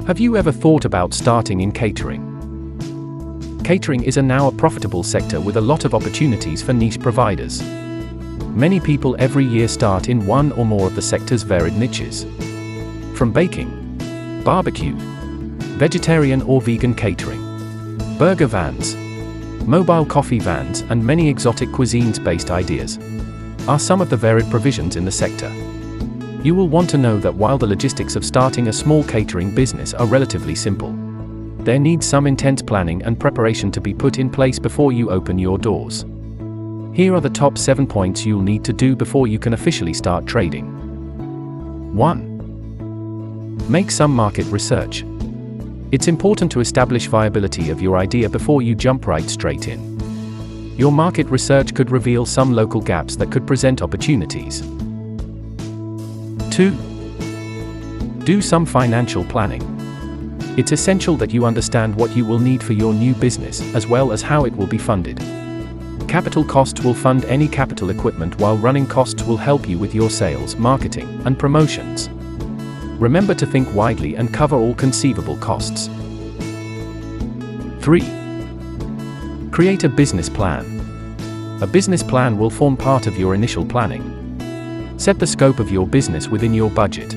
Have you ever thought about starting in catering? Catering is now a profitable sector with a lot of opportunities for niche providers. Many people every year start in one or more of the sector's varied niches. From baking, barbecue, vegetarian or vegan catering, burger vans, mobile coffee vans, and many exotic cuisines-based ideas are some of the varied provisions in the sector. You will want to know that while the logistics of starting a small catering business are relatively simple, there needs some intense planning and preparation to be put in place before you open your doors. Here are the top 7 points you'll need to do before you can officially start trading. 1. Make some market research. It's important to establish viability of your idea before you jump right straight in. Your market research could reveal some local gaps that could present opportunities. 2. Do some financial planning. It's essential that you understand what you will need for your new business, as well as how it will be funded. Capital costs will fund any capital equipment, while running costs will help you with your sales, marketing, and promotions. Remember to think widely and cover all conceivable costs. 3. Create a business plan. A business plan will form part of your initial planning. Set the scope of your business within your budget.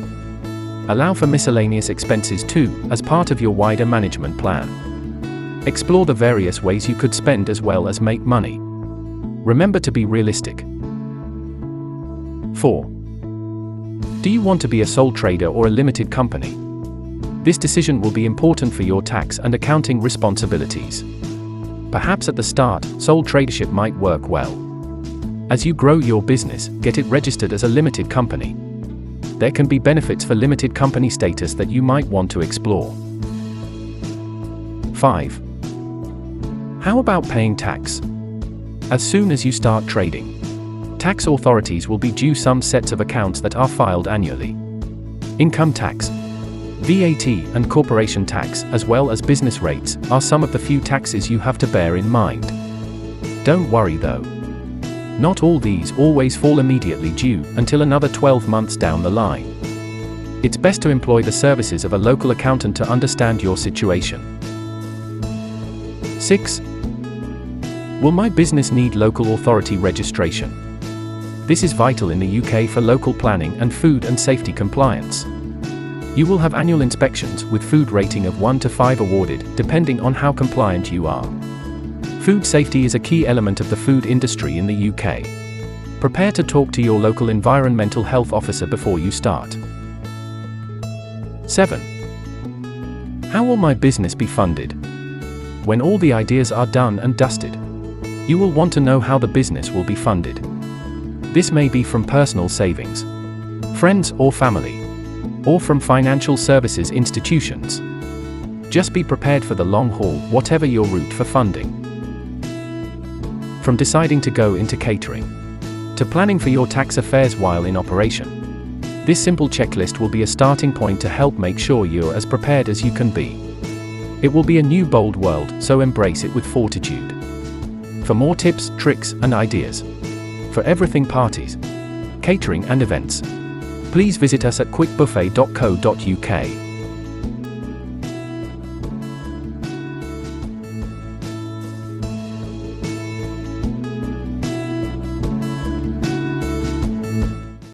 Allow for miscellaneous expenses too, as part of your wider management plan. Explore the various ways you could spend as well as make money. Remember to be realistic. 4. Do you want to be a sole trader or a limited company? This decision will be important for your tax and accounting responsibilities. Perhaps at the start, sole tradership might work well. As you grow your business, get it registered as a limited company. There can be benefits for limited company status that you might want to explore. 5. How about paying tax? As soon as you start trading, tax authorities will be due some sets of accounts that are filed annually. Income tax, VAT, and corporation tax, as well as business rates, are some of the few taxes you have to bear in mind. Don't worry though. Not all these always fall immediately due until another 12 months down the line. It's best to employ the services of a local accountant to understand your situation. 6. Will my business need local authority registration? This is vital in the UK for local planning and food and safety compliance. You will have annual inspections with food rating of 1 to 5 awarded, depending on how compliant you are. Food safety is a key element of the food industry in the UK. Prepare to talk to your local environmental health officer before you start. 7. How will my business be funded? When all the ideas are done and dusted, you will want to know how the business will be funded. This may be from personal savings, friends or family, or from financial services institutions. Just be prepared for the long haul, whatever your route for funding. From deciding to go into catering, to planning for your tax affairs while in operation, this simple checklist will be a starting point to help make sure you're as prepared as you can be. It will be a new bold world, so embrace it with fortitude. For more tips, tricks, and ideas for everything parties, catering and events, please visit us at quickbuffet.co.uk.